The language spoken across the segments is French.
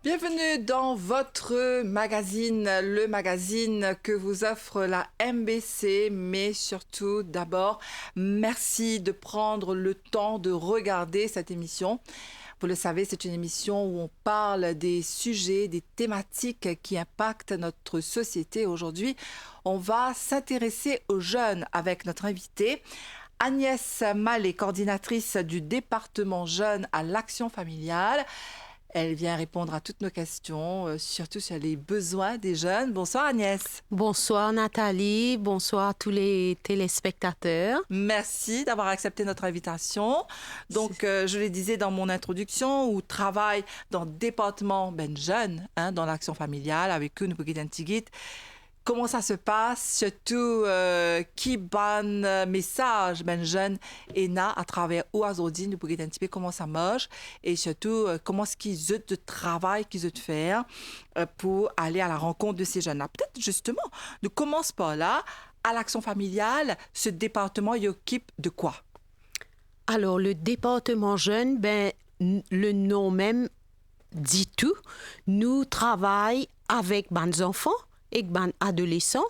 Bienvenue dans votre magazine, le magazine que vous offre la MBC, mais surtout d'abord, merci de prendre le temps de regarder cette émission. Vous le savez, c'est une émission où on parle des sujets, des thématiques qui impactent notre société. Aujourd'hui, on va s'intéresser aux jeunes avec notre invitée. Agnès Mallet, coordinatrice du département jeunes à l'Action familiale. Elle vient répondre à toutes nos questions, surtout sur les besoins des jeunes. Bonsoir Agnès. Bonsoir Nathalie, bonsoir à tous les téléspectateurs. Merci d'avoir accepté notre invitation. Donc, je le disais dans mon introduction, où travaille dans le département jeunes, dans l'action familiale, avec eux, nous pouvons comment ça se passe, surtout qui ban message jeunes et na à travers Oazodi, nous pouvons un petit peu comment ça marche et surtout comment est-ce qu'ils ont de travail qu'ils ont de faire pour aller à la rencontre de ces jeunes-là. Peut-être justement, nous commençons par là, à l'action familiale, ce département il occupe de quoi? Alors, le département jeune, le nom même dit tout. Nous travaillons avec les enfants et les adolescents.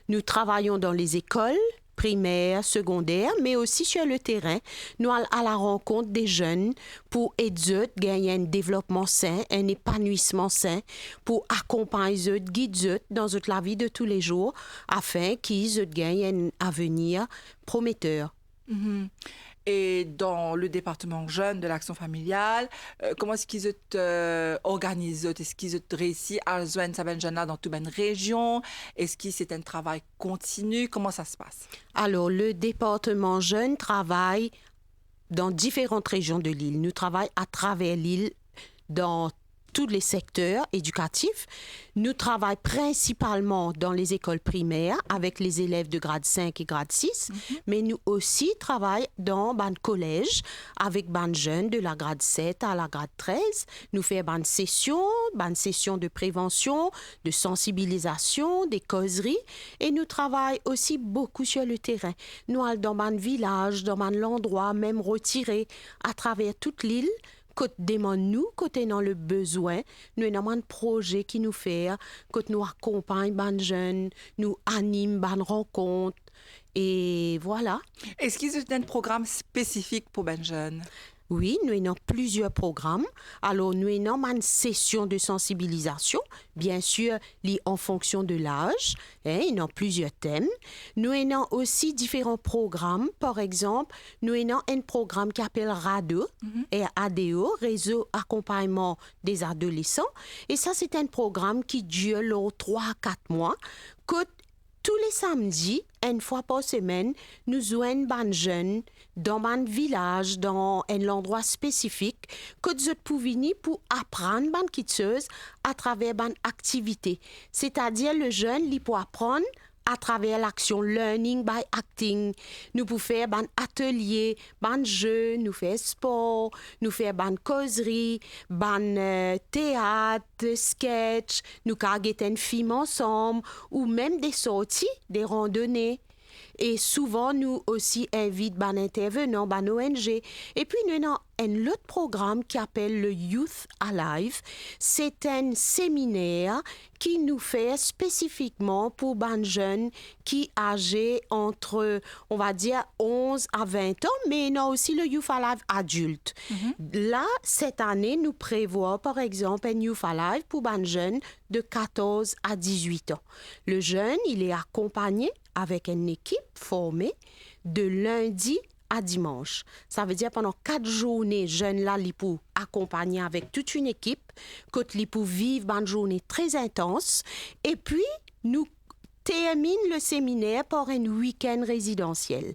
Nous travaillons dans les écoles primaires, secondaires, mais aussi sur le terrain. Nous allons à la rencontre des jeunes pour aider eux à gagner un développement sain, un épanouissement sain, pour accompagner eux, guider eux dans la vie de tous les jours, afin qu'ils gagnent un avenir prometteur. Mm-hmm. Et dans le département jeune de l'action familiale, comment est-ce qu'ils organisent? Est-ce qu'ils ont réussi à joindre ces jeunes-là dans toute une région? Est-ce que c'est un travail continu? Comment ça se passe? Alors, le département jeune travaille dans différentes régions de l'île. Nous travaillons à travers l'île dans tous les secteurs éducatifs. Nous travaillons principalement dans les écoles primaires avec les élèves de grade 5 et grade 6, mais nous aussi travaillons dans les collèges avec les jeunes de la grade 7 à la grade 13. Nous faisons des sessions de prévention, de sensibilisation, des causeries et nous travaillons aussi beaucoup sur le terrain. Nous allons dans les villages, dans l'endroit, même retirés à travers toute l'île. Côté demande-nous, côté dans le besoin, nous avons un projet qui nous fait, côté nous accompagne les jeunes, nous anime les rencontres, et voilà. Est-ce qu'ils ont un programme spécifique pour les jeunes? Oui, nous avons plusieurs programmes. Alors, nous avons une session de sensibilisation, bien sûr, en fonction de l'âge. Nous avons plusieurs thèmes. Nous avons aussi différents programmes. Par exemple, nous avons un programme qui s'appelle RADO, RADO, Réseau Accompagnement des Adolescents. Et ça, c'est un programme qui dure 3 à 4 mois. Tous les samedis, une fois par semaine, nous joignons les jeunes dans un village, dans un endroit spécifique, que nous pouvons venir pour apprendre les petites à travers une activité. C'est-à-dire, le jeune, il peut apprendre à travers l'action learning by acting. Nous pouvons faire des ateliers, des jeux, nous faisons sport, nous faisons des causeries, des théâtre, sketch, nous pouvons un film ensemble, ou même des sorties, des randonnées. Et souvent, nous aussi invitons des intervenants, des ONG. Et puis, nous avons un autre programme qui s'appelle le Youth Alive. C'est un séminaire qui nous fait spécifiquement pour les jeunes qui âgés entre, on va dire, 11 à 20 ans, mais il y a aussi le Youth Alive adulte. Là, cette année, nous prévoyons, par exemple, un Youth Alive pour les jeunes de 14 à 18 ans. Le jeune, il est accompagné avec une équipe formée de lundi à dimanche. Ça veut dire pendant 4 journées, jeunes là, ils peuvent accompagner avec toute une équipe, qu'ils peuvent vivre une journée très intense. Et puis, nous terminons le séminaire par un week-end résidentiel.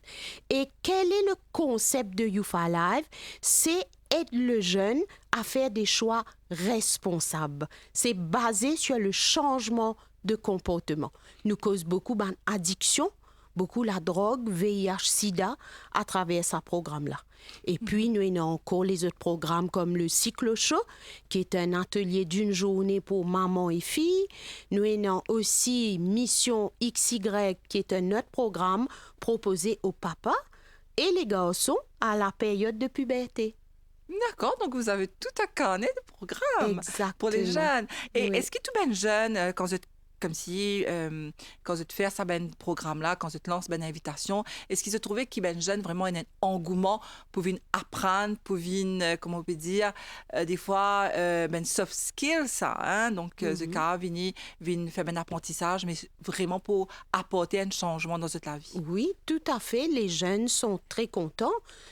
Et quel est le concept de Youth Alive? C'est aider le jeune à faire des choix responsables. C'est basé sur le changement de comportement. Nous causons beaucoup d'addiction, beaucoup la drogue, VIH, SIDA à travers ce programme-là. Et puis, nous avons encore les autres programmes comme le cyclo-show, qui est un atelier d'une journée pour maman et fille. Nous avons aussi Mission XY, qui est un autre programme proposé aux papas et les garçons à la période de puberté. D'accord, donc vous avez tout un carnet de programme pour les jeunes. Et Oui. est-ce que tout ben jeune, quand vous êtes comme si, quand vous faites ça, ben programme-là, quand vous lance ben invitation, est-ce qu'ils se trouvaient qu'ils ben jeunes vraiment un engouement pour venir apprendre, pour venir, comment on peut dire, des fois, ben soft skills, ça, hein? Donc, ce cas, venir faire un apprentissage, mais vraiment pour apporter un changement dans toute la vie. Oui, tout à fait. Les jeunes sont très contents.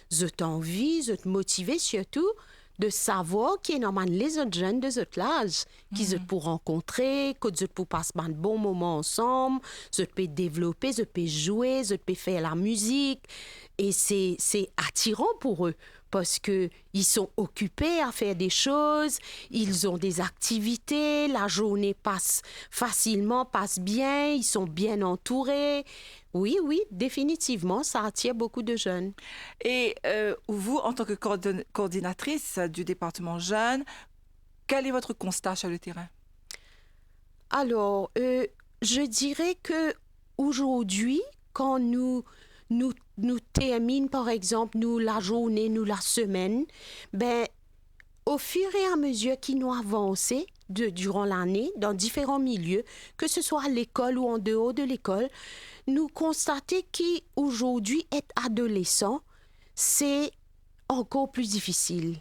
Ils ont envie, ils sont motivés surtout de savoir qui est normalement les autres jeunes de cet âge, qu'ils ont pour rencontrer, qu'ils ont pour passer un bon moment ensemble, ils peuvent développer, ils peuvent jouer, ils peuvent faire la musique. Et c'est attirant pour eux parce qu'ils sont occupés à faire des choses, ils ont des activités, la journée passe facilement, passe bien, ils sont bien entourés. Oui, oui, définitivement, ça attire beaucoup de jeunes. Et vous, en tant que coordinatrice du département jeunes, quel est votre constat sur le terrain? Alors, je dirais que aujourd'hui, quand nous terminons, par exemple, nous, la journée, nous, la semaine, ben, au fur et à mesure qu'ils nous avancent durant l'année, dans différents milieux, que ce soit à l'école ou en dehors de l'école, nous constatons qu'aujourd'hui, être adolescent, c'est encore plus difficile.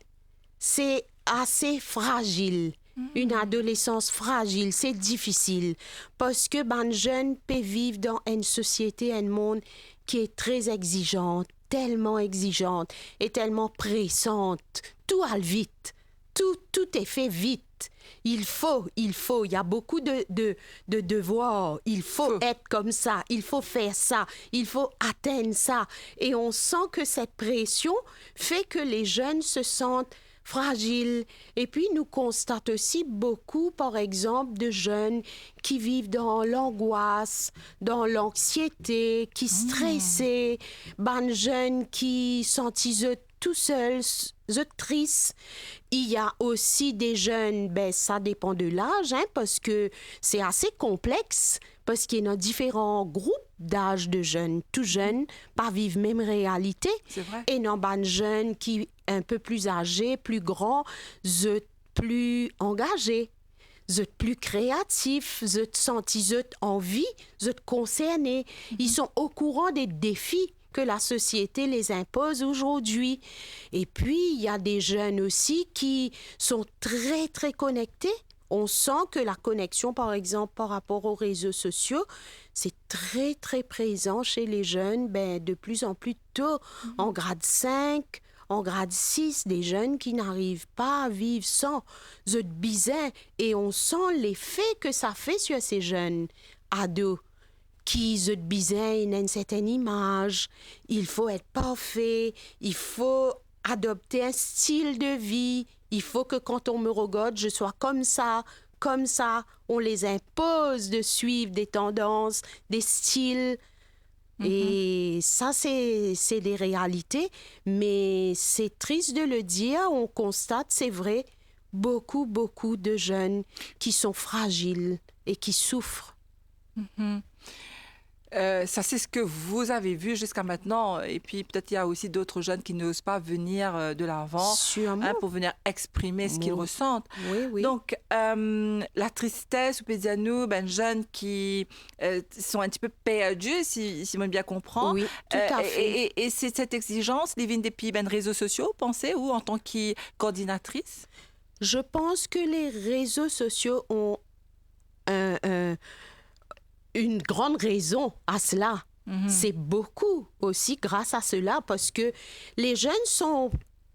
C'est assez fragile. Une adolescence fragile, c'est difficile. Parce que ben jeune peut vivre dans une société, un monde qui est très exigeante, tellement exigeante et tellement pressante. Tout va vite. Tout est fait vite. Il faut. Il y a beaucoup de devoirs. Il faut être comme ça. Il faut faire ça. Il faut atteindre ça. Et on sent que cette pression fait que les jeunes se sentent fragiles. Et puis, nous constatons aussi beaucoup, par exemple, de jeunes qui vivent dans l'angoisse, dans l'anxiété, qui stressent, ben jeunes qui sentent tout seuls, tristes. Il y a aussi des jeunes, ben ça dépend de l'âge, hein, parce que c'est assez complexe, parce qu'il y a différents groupes d'âge de jeunes. Tout jeunes, pas vivent même réalité. C'est vrai. Et non, ben jeunes qui un peu plus âgés, plus grands, plus engagés. Vous êtes plus créatifs, vous êtes sentis, vous êtes envie, vous êtes concernés. Ils sont au courant des défis que la société les impose aujourd'hui. Et puis, il y a des jeunes aussi qui sont très, très connectés. On sent que la connexion, par exemple, par rapport aux réseaux sociaux, c'est très, très présent chez les jeunes, ben, de plus en plus tôt, en grade 5, en grade 6, des jeunes qui n'arrivent pas à vivre sans eux bizarre. Et on sent l'effet que ça fait sur ces jeunes ados qui ont besoin d'une certaine image. Il faut être parfait, il faut adopter un style de vie. Il faut que quand on me regarde, je sois comme ça, comme ça. On les impose de suivre des tendances, des styles. Et ça, c'est des réalités. Mais c'est triste de le dire. On constate, c'est vrai, beaucoup, beaucoup de jeunes qui sont fragiles et qui souffrent. Ça, c'est ce que vous avez vu jusqu'à maintenant. Et puis, peut-être il y a aussi d'autres jeunes qui n'osent pas venir de l'avant pour venir exprimer ce qu'ils ressentent. Oui, oui. Donc, la tristesse, ou peut dire nous, ben, jeunes qui sont un petit peu perdus, si moi bien comprends. Oui, tout à fait. Et c'est cette exigence, les vignes depuis ben, réseaux sociaux, pensez, ou en tant que coordinatrice? Je pense que les réseaux sociaux ont une grande raison à cela. C'est beaucoup aussi grâce à cela parce que les jeunes sont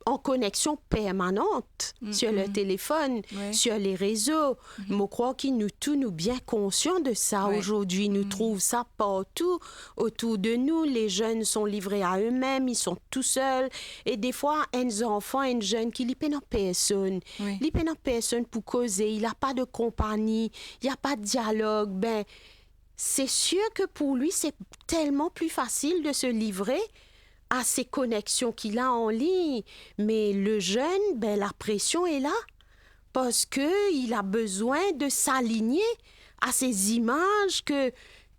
en connexion permanente sur le téléphone, sur les réseaux. Je crois que nous tous nous bien conscients de ça aujourd'hui. Nous trouvons ça partout autour de nous. Les jeunes sont livrés à eux-mêmes, ils sont tout seuls. Et des fois, un enfant, un jeune qui n'y n'a personne. Il n'y a personne pour causer. Il n'a pas de compagnie, il n'y a pas de dialogue. Ben, c'est sûr que pour lui, c'est tellement plus facile de se livrer à ces connexions qu'il a en ligne. Mais le jeune, ben, la pression est là parce qu'il a besoin de s'aligner à ces images que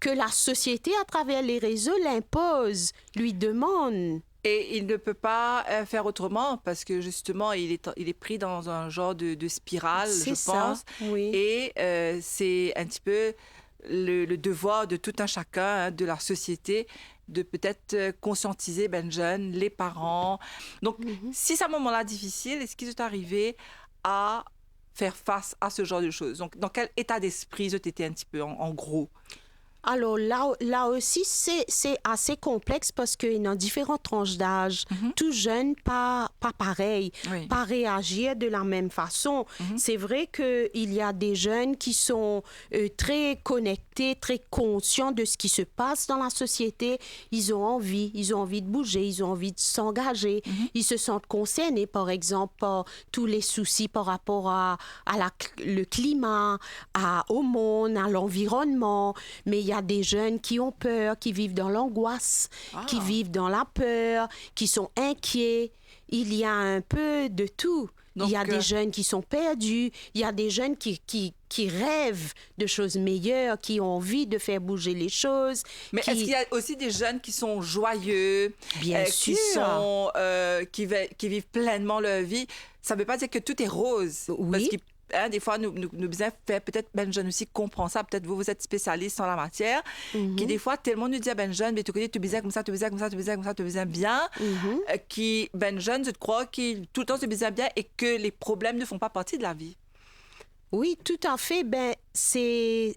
la société, à travers les réseaux, l'impose, lui demande. Et il ne peut pas faire autrement parce que justement, il est pris dans un genre de spirale, je C'est ça, pense. oui. Et c'est un petit peu le devoir de tout un chacun, hein, de la société, de peut-être conscientiser ben jeunes, les parents. Donc, Mhm. si c'est un moment-là difficile, est-ce qu'il est arrivé à faire face à ce genre de choses? Donc, dans quel état d'esprit tu étais un petit peu, en gros? Alors là aussi, c'est assez complexe parce qu'il y a différentes tranches d'âge. Mhm. Tout jeune, pas pareil, Oui. pas réagir de la même façon. Mhm. C'est vrai qu'il y a des jeunes qui sont très connectés, très conscients de ce qui se passe dans la société. Ils ont envie de bouger, ils ont envie de s'engager. Mhm. Ils se sentent concernés, par exemple, par tous les soucis par rapport le climat, au monde, à l'environnement. Mais il y a des jeunes qui ont peur, qui vivent dans l'angoisse, qui Ah. vivent dans la peur, qui sont inquiets. Il y a un peu de tout. Donc, il y a des jeunes qui sont perdus, il y a des jeunes qui rêvent de choses meilleures, qui ont envie de faire bouger les choses. Mais est-ce qu'il y a aussi des jeunes qui sont joyeux, Bien qui sûr. qui vivent pleinement leur vie? Ça ne veut pas dire que tout est rose. Oui. Parce que des fois, nous besoin faire peut-être ben jeune aussi comprend ça. Peut-être vous êtes spécialiste en la matière. Qui des fois tellement nous dit ben jeune, mais tu connais, tu besoin comme ça, tu besoin comme ça, tu besoin comme ça, tu besoin bien. Qui ben jeune, je te crois, qui tout le temps se besoin bien et que les problèmes ne font pas partie de la vie. Oui, tout à fait. Ben, c'est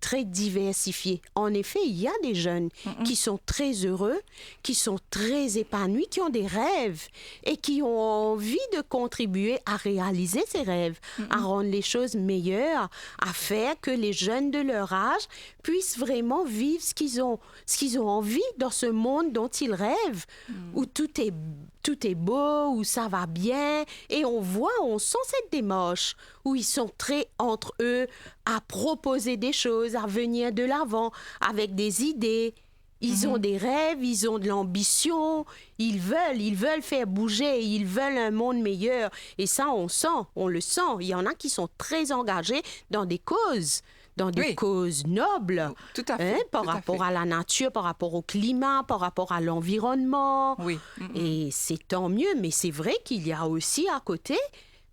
très diversifié. En effet, il y a des jeunes qui sont très heureux, qui sont très épanouis, qui ont des rêves et qui ont envie de contribuer à réaliser ces rêves, à rendre les choses meilleures, à faire que les jeunes de leur âge puissent vraiment vivre ce qu'ils ont envie dans ce monde dont ils rêvent, où tout est beau, où ça va bien. Et on sent cette démarche où ils sont très entre eux à proposer des choses, à venir de l'avant avec des idées. Ils ont des rêves, ils ont de l'ambition, ils veulent faire bouger, ils veulent un monde meilleur. Et ça, on le sent. Il y en a qui sont très engagés dans des causes. Dans des causes nobles, tout à fait, par tout à rapport fait. à la nature, par rapport au climat, par rapport à l'environnement. Oui. Et c'est tant mieux, mais c'est vrai qu'il y a aussi à côté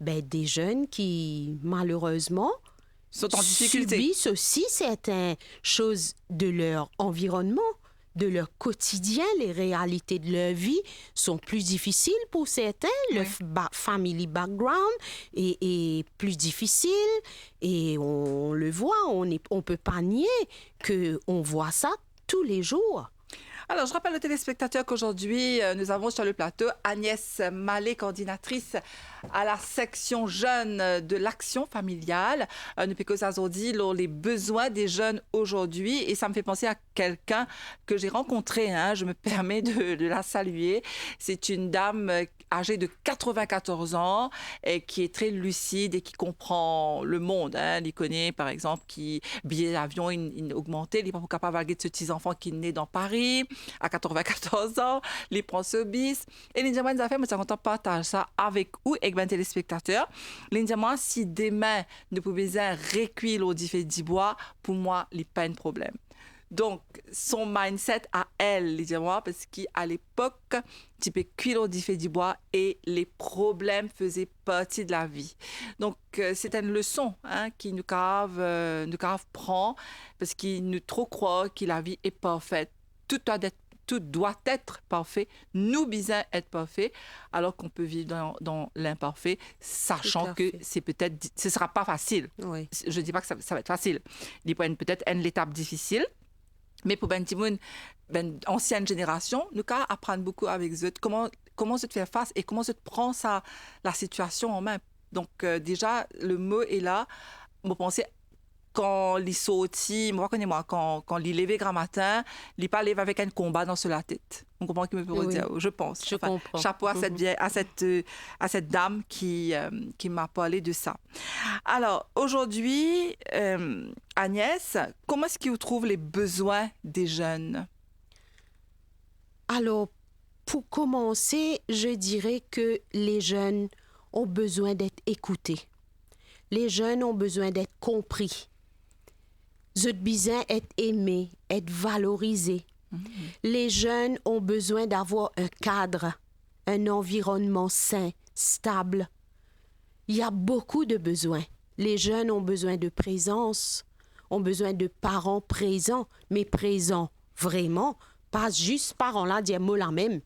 des jeunes qui, malheureusement, Sont en difficulté. subissent aussi certaines choses de leur environnement, de leur quotidien. Les réalités de leur vie sont plus difficiles pour certains. Le family background est plus difficile. Et on le voit, on peut pas nier qu'on voit ça tous les jours. Alors, je rappelle aux téléspectateurs qu'aujourd'hui, nous avons sur le plateau Agnès Mallet, coordinatrice à la section jeunes de l'Action familiale. Nous peut dire les besoins des jeunes aujourd'hui. Et ça me fait penser à quelqu'un que j'ai rencontré. Je me permets de la saluer. C'est une dame âgée de 94 ans et qui est très lucide et qui comprend le monde. Elle connaît, par exemple, qui billet d'avion augmenté. Il n'est pas capable de ce petit enfant qui est né dans Paris à 94 ans. Il prend ce bis. Et il dit, moi, je suis content de partager ça avec vous et avec mes téléspectateurs. Il dit, moi, si demain, nous pouvons récuire au diffé du bois, pour moi, il n'y a pas de problème. Donc, son mindset à elle, il dit moi, parce qu'à l'époque, tu peux cuire au diffé du bois et les problèmes faisaient partie de la vie. Donc, c'est une leçon qui nous prend parce qu'il nous trop croit que la vie est parfaite. Tout doit être parfait. Nous besoin être parfait, alors qu'on peut vivre dans l'imparfait, sachant que ce sera pas facile. Oui. Je dis pas que ça va être facile. Il peut peut-être une étape difficile. Mais pour ancienne génération, nous avons apprendre beaucoup avec eux. Comment se faire face et comment se prend la situation en main. Donc, déjà, le mot est là. Vous pensez, quand il sortit, quand il levait grand matin, il pas levé avec un combat dans la tête. On comprend qu'il me peut dire, je pense. Je comprends. Chapeau à cette dame qui m'a parlé de ça. Alors, aujourd'hui, Agnès, comment est-ce que vous trouvez les besoins des jeunes? Alors, pour commencer, je dirais que les jeunes ont besoin d'être écoutés. Les jeunes ont besoin d'être compris. Ils ont besoin d'être aimés, être valorisés. Les jeunes ont besoin d'avoir un cadre, un environnement sain, stable. Il y a beaucoup de besoins. Les jeunes ont besoin de présence, ont besoin de parents présents, mais présents vraiment, pas juste parents là, dire mola même.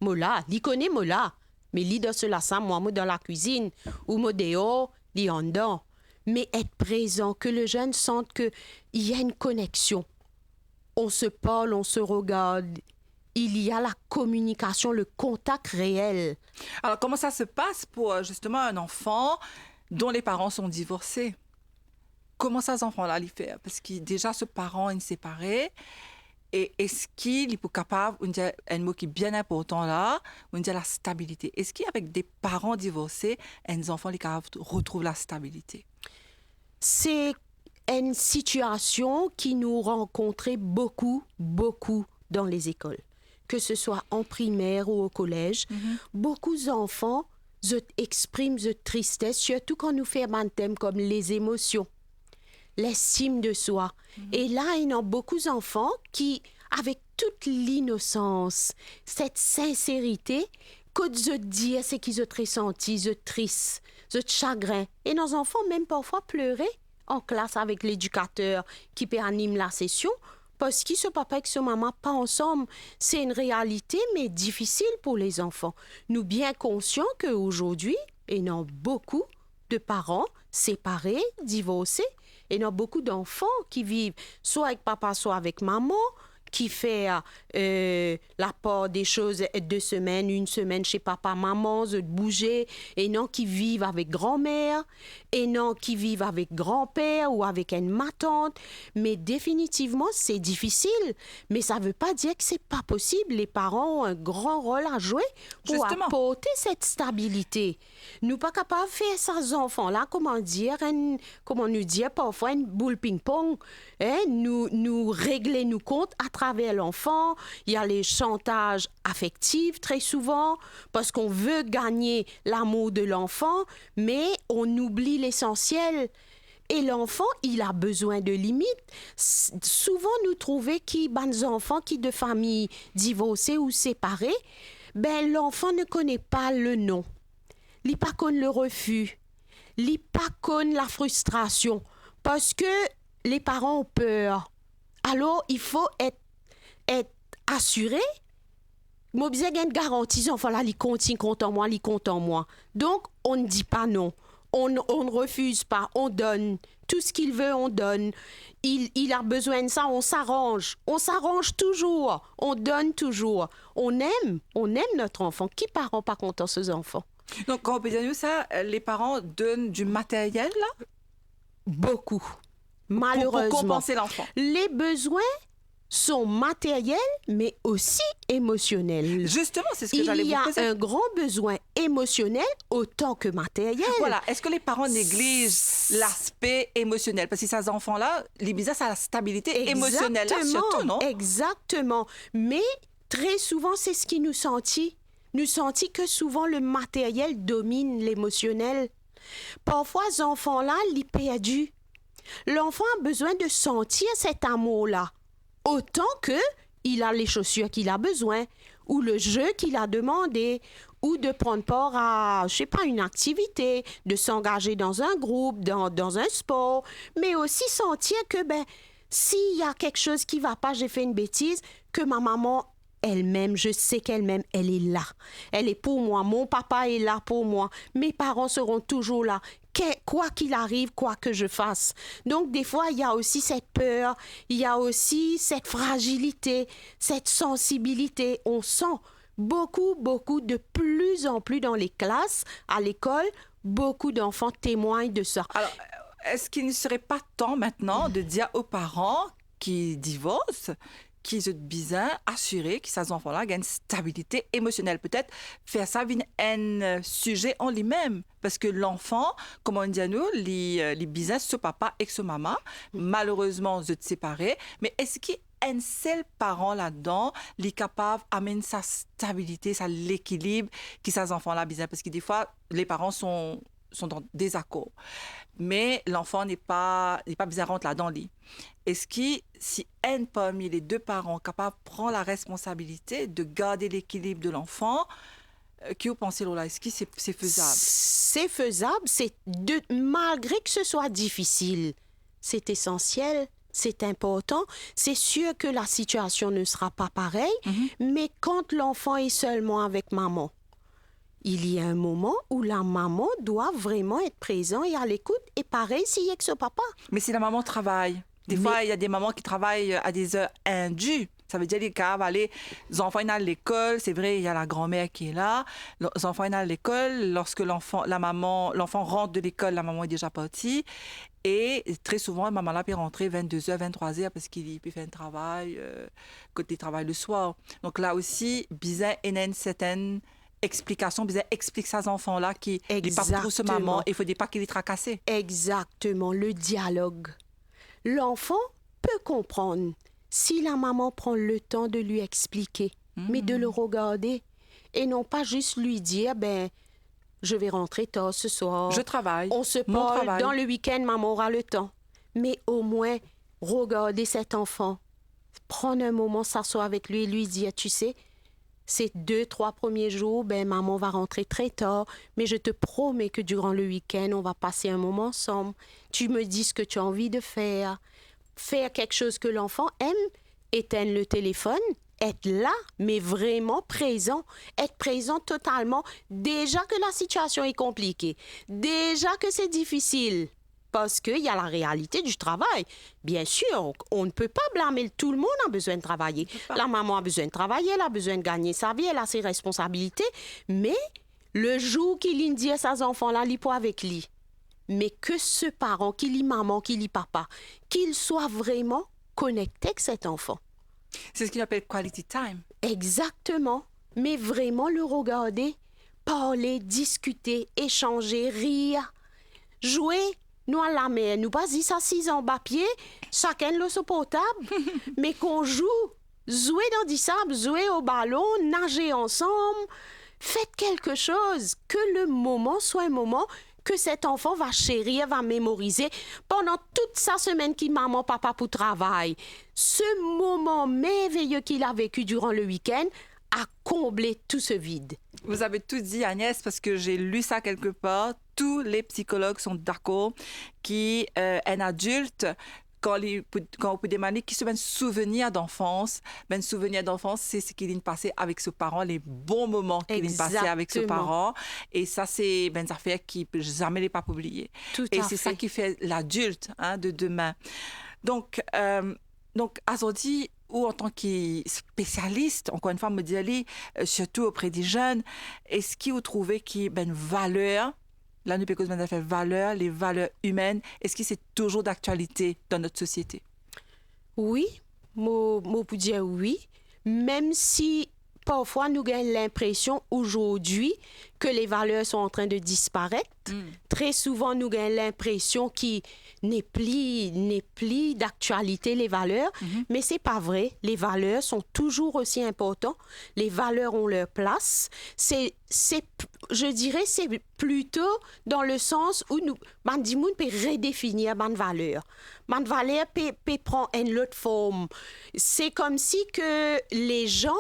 Mola, il connaît mola, mais il de cela ça, moi, dans la cuisine, ou moi dehors, il en dedans. Mais être présent, que le jeune sente qu'il y a une connexion. On se parle, on se regarde. Il y a la communication, le contact réel. Alors, comment ça se passe pour justement un enfant dont les parents sont divorcés? Comment ça, ces enfants-là, les faire? Parce que déjà, ce parent est séparé. Et est-ce qu'il est capable, on dit un mot qui est bien important là, on dit la stabilité. Est-ce qu'avec des parents divorcés, un enfant retrouve la stabilité? C'est une situation qui nous rencontrait beaucoup dans les écoles. Que ce soit en primaire ou au collège, beaucoup d'enfants expriment de tristesse, surtout quand nous faisons un thème comme les émotions, l'estime de soi. Et là, il y a beaucoup d'enfants qui, avec toute l'innocence, cette sincérité, que je dis, c'est qu'ils ont ressenti, ils ont triste, ils ont chagrin. Et nos enfants, même parfois, pleuraient en classe avec l'éducateur qui anime la session, parce que ce papa et ce maman pas ensemble. C'est une réalité, mais difficile pour les enfants. Nous bien conscients qu'aujourd'hui, il y a beaucoup de parents séparés, divorcés, et il y a beaucoup d'enfants qui vivent soit avec papa, soit avec maman, qui fait la part des choses 2 semaines, 1 semaine chez papa, maman, de bouger, et non qui vivent avec grand-mère, et non qui vivent avec grand-père ou avec une ma-tante. Mais définitivement, c'est difficile. Mais ça ne veut pas dire que c'est pas possible. Les parents ont un grand rôle à jouer pour apporter cette stabilité. Nous pas capables de faire ça aux enfants-là, comment nous dire parfois une boule ping-pong, hein? Nous régler nos comptes à travers l'enfant. Il y a les chantages affectifs très souvent parce qu'on veut gagner l'amour de l'enfant, mais on oublie l'essentiel. Et l'enfant, il a besoin de limites. Souvent, nous trouvons qu'il y a des enfants qui de familles divorcées ou séparées, ben l'enfant ne connaît pas le non. Il pas connaît le refus. Il pas connaît la frustration parce que les parents ont peur. Alors, il faut être assuré. Moi, j'ai une garantie, enfant là, il continue compte en moi. Donc, on ne dit pas non. On ne refuse pas, on donne. Tout ce qu'il veut, on donne. Il a besoin de ça, on s'arrange. On s'arrange toujours. On donne toujours. On aime notre enfant. Qui parent pas content ces enfants? Donc, quand on peut dire ça, les parents donnent du matériel, là? Beaucoup. Malheureusement. Pour compenser l'enfant. Les besoins sont matériels, mais aussi émotionnels. Justement, c'est ce que j'allais vous poser. Il y a un grand besoin émotionnel autant que matériel. Voilà. Est-ce que les parents négligent l'aspect émotionnel? Parce que ces enfants-là, les bizarres, ça a la stabilité émotionnelle, là, surtout, non? Exactement. Mais très souvent, c'est ce qui nous sentit. Nous sentis que souvent, le matériel domine l'émotionnel. Parfois, ces enfants-là, ils perdus. L'enfant a besoin de sentir cet amour-là. Autant qu'il a les chaussures qu'il a besoin, ou le jeu qu'il a demandé, ou de prendre part à, je sais pas, une activité, de s'engager dans un groupe, dans un sport, mais aussi sentir que, s'il y a quelque chose qui va pas, j'ai fait une bêtise, que ma maman elle-même, je sais qu'elle m'aime, elle est là. Elle est pour moi, mon papa est là pour moi, mes parents seront toujours là. Quoi qu'il arrive, quoi que je fasse. Donc, des fois, il y a aussi cette peur, il y a aussi cette fragilité, cette sensibilité. On sent beaucoup, de plus en plus dans les classes, à l'école, beaucoup d'enfants témoignent de ça. Alors, est-ce qu'il ne serait pas temps maintenant de dire aux parents qui divorcent qu'ils sont bien assurés que ces enfants-là gagnent une stabilité émotionnelle? Peut-être faire ça un sujet en lui-même. Parce que l'enfant, comme on dit à nous, les business, ce papa et ce maman, malheureusement, ils sont séparés. Mais est-ce qu'un seul parent là-dedans est capable d'amener sa stabilité, l'équilibre que ces enfants-là business? Parce que des fois, les parents sont sont en désaccord. Mais l'enfant n'est pas bien rentre là dans le lit. Est-ce que si un parmi les deux parents capable prend la responsabilité de garder l'équilibre de l'enfant, que vous pensez, Lola? Est-ce que c'est faisable? C'est faisable, malgré que ce soit difficile. C'est essentiel, c'est important. C'est sûr que la situation ne sera pas pareille, mais quand l'enfant est seulement avec maman, il y a un moment où la maman doit vraiment être présente et à l'écoute. Et pareil s'il y a que ce papa. Mais si la maman travaille, des fois, il y a des mamans qui travaillent à des heures indues. Ça veut dire les cas, les enfants ils à l'école, c'est vrai, il y a la grand-mère qui est là. Les enfants ils à l'école, lorsque l'enfant rentre de l'école, la maman est déjà partie. Et très souvent, la maman là peut rentrer 22h, 23h parce qu'il peut faire un travail, côté travail le soir. Donc là aussi, bizarre, il y a une certaine explication, bizarre, explique ça aux enfants-là qui n'est pas trop ce maman, il ne faut pas qu'il les tracasse. Exactement, le dialogue. L'enfant peut comprendre si la maman prend le temps de lui expliquer, mais de le regarder et non pas juste lui dire, je vais rentrer tard ce soir. Je travaille. On se parle dans le week-end, maman aura le temps. Mais au moins, regarder cet enfant, prendre un moment, s'asseoir avec lui et lui dire, tu sais, ces 2-3 premiers jours, maman va rentrer très tard, mais je te promets que durant le week-end, on va passer un moment ensemble. Tu me dis ce que tu as envie de faire. Faire quelque chose que l'enfant aime, éteindre le téléphone, être là, mais vraiment présent, être présent totalement. Déjà que la situation est compliquée, déjà que c'est difficile, parce qu'il y a la réalité du travail. Bien sûr, on ne peut pas blâmer, tout le monde a besoin de travailler. La maman a besoin de travailler, elle a besoin de gagner sa vie, elle a ses responsabilités, mais le jour qu'il dit à ses enfants-là, il pas avec lui. Mais que ce parent, qu'il y maman, qu'il y papa, qu'il soit vraiment connecté avec cet enfant. C'est ce qu'on appelle quality time. Exactement. Mais vraiment le regarder, parler, discuter, échanger, rire, jouer. Nous, à la mer, nous pas dit ça 6 ans bas pied, chacun le son portable, mais qu'on joue, jouer dans du sable, jouer au ballon, nager ensemble. Faites quelque chose, que le moment soit un moment que cet enfant va chérir, va mémoriser pendant toute sa semaine qu'il maman, papa pour travail. Ce moment merveilleux qu'il a vécu durant le week-end a comblé tout ce vide. Vous avez tout dit, Agnès, parce que j'ai lu ça quelque part. Tous les psychologues sont d'accord qu'un adulte, quand on peut demander qui se met un souvenir d'enfance, c'est ce qu'il a passé avec ses parents, les bons moments qu'il a passé avec ses parents. Et ça, c'est une affaire qui ne peut jamais les pas oublier. Et c'est ça qui fait l'adulte de demain. Donc aujourd'hui, ou en tant que spécialiste, encore une fois, me dit surtout auprès des jeunes, est-ce que vous trouvez qu'il y a une valeur, là, nous peut faire valeur, les valeurs humaines, est-ce que c'est toujours d'actualité dans notre société? Oui, moi pour dire oui, même si parfois nous avons l'impression aujourd'hui que les valeurs sont en train de disparaître. Très souvent, nous avons l'impression qu'il n'est plus d'actualité les valeurs, mais c'est pas vrai. Les valeurs sont toujours aussi importantes. Les valeurs ont leur place. Je dirais, c'est plutôt dans le sens où nous, Bandimoun peut redéfinir ban valeur. Ban valeur peut prendre une autre forme. C'est comme si que les gens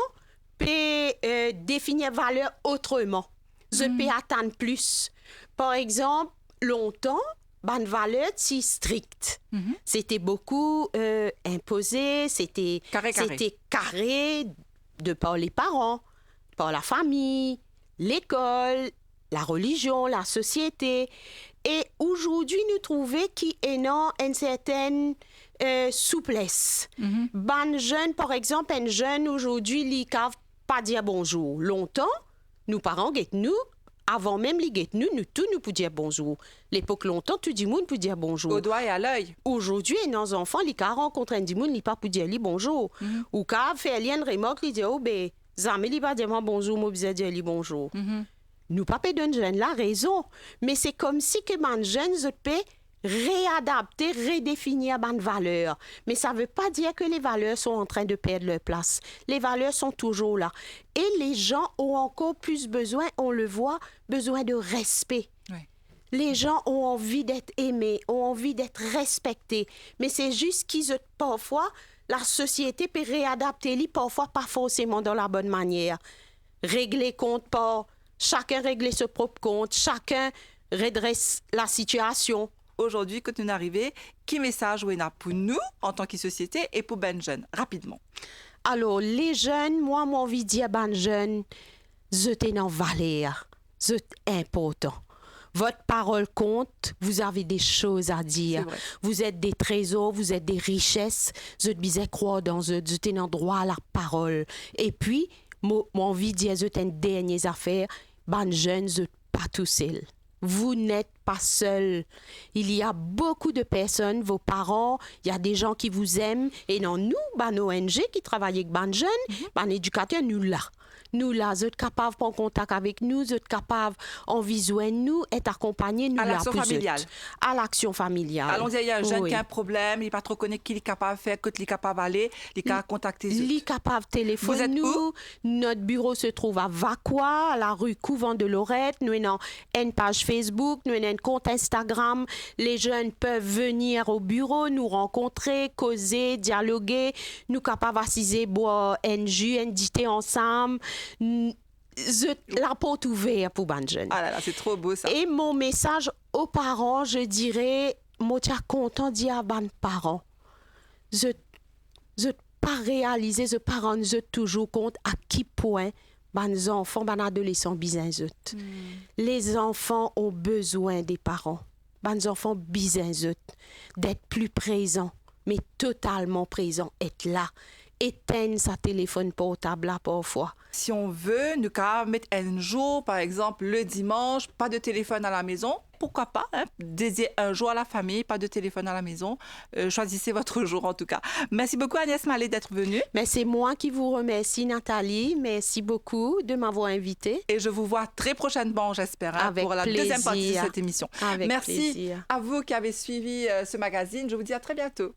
peut définir valeur autrement. Je peux attendre plus. Par exemple, longtemps, ban valeur si stricte. C'était beaucoup imposé, c'était carré de par les parents, par la famille, l'école, la religion, la société. Et aujourd'hui, nous trouvons qu'il y a une certaine souplesse. Ban jeune, par exemple, un jeune aujourd'hui, il ne peut pas dire bonjour. Longtemps, nos parents guettent nous, avant même les guettent nous tous nous pour dire bonjour. L'époque longtemps, tout le monde peut dire bonjour. Au doigt et à l'œil. Aujourd'hui, nos enfants, ils rencontrent un monde, ils pas pour dire bonjour. Ou quand fait une remarque, ils disent jamais ils pas dire bonjour, moi je dire bonjour. Nous pas donner jeune la raison, mais c'est comme si que man jeune je peux réadapter, redéfinir ban valeurs. Mais ça veut pas dire que les valeurs sont en train de perdre leur place. Les valeurs sont toujours là. Et les gens ont encore plus besoin, on le voit, besoin de respect. Oui. Les gens ont envie d'être aimés, ont envie d'être respectés. Mais c'est juste qu'ils parfois, la société peut réadapter les parfois pas forcément dans la bonne manière. Régler compte pas, chacun régler ce propre compte, chacun redresse la situation. Aujourd'hui, quand nous arrivons, quel message vous avez pour nous en tant que société et pour les jeunes, rapidement? Alors, les jeunes, moi, j'ai envie de dire, les jeunes, vous êtes en valeur, vous êtes important. Votre parole compte, vous avez des choses à dire. Vous êtes des trésors, vous êtes des richesses. Vous êtes bien croire dans eux, vous êtes en droit à la parole. Et puis, moi, envie de dire, vous êtes une dernière affaire, les jeunes, vous n'êtes pas tout seuls. Vous n'êtes pas seul. Il y a beaucoup de personnes, vos parents, il y a des gens qui vous aiment. Et non, nous, nos ONG qui travaillent avec les jeunes, les éducateurs, nous là. Nous là, vous êtes capables de prendre contact avec nous, vous êtes capables en visuel nous, être accompagnés nous à là. L'action familiale. À l'action familiale. Allons-y, il y a un jeune qui a un problème, il n'est pas trop connu, qui est capable de faire, qu'il est capable d'aller, il est capable de contacter les autres. Il est capable de téléphoner nous. Où? Notre bureau se trouve à Vaqua, à la rue Couvent de Lorette. Nous avons une page Facebook, nous avons un compte Instagram. Les jeunes peuvent venir au bureau, nous rencontrer, causer, dialoguer. Nous capables d'assiser, boire un jus, un dîner ensemble. La porte ouverte pour les jeunes. Ah là là, c'est trop beau ça. Et mon message aux parents, je dirais, moi, je suis content de dire à les parents. Je pas réalisé, les parents se toujours compte à quel point les enfants, les adolescents, besoin Les enfants ont besoin des parents. Les enfants ont besoin d'être plus présents, mais totalement présents, être là. Éteindre sa téléphone portable là parfois. Si on veut, nous pouvons mettre un jour, par exemple le dimanche, pas de téléphone à la maison. Pourquoi pas dédier un jour à la famille, pas de téléphone à la maison. Choisissez votre jour en tout cas. Merci beaucoup Agnès Mallet d'être venue. Mais c'est moi qui vous remercie Nathalie. Merci beaucoup de m'avoir invitée. Et je vous vois très prochainement, j'espère, pour la deuxième partie de cette émission. Avec Merci plaisir. à vous qui avez suivi ce magazine. Je vous dis à très bientôt.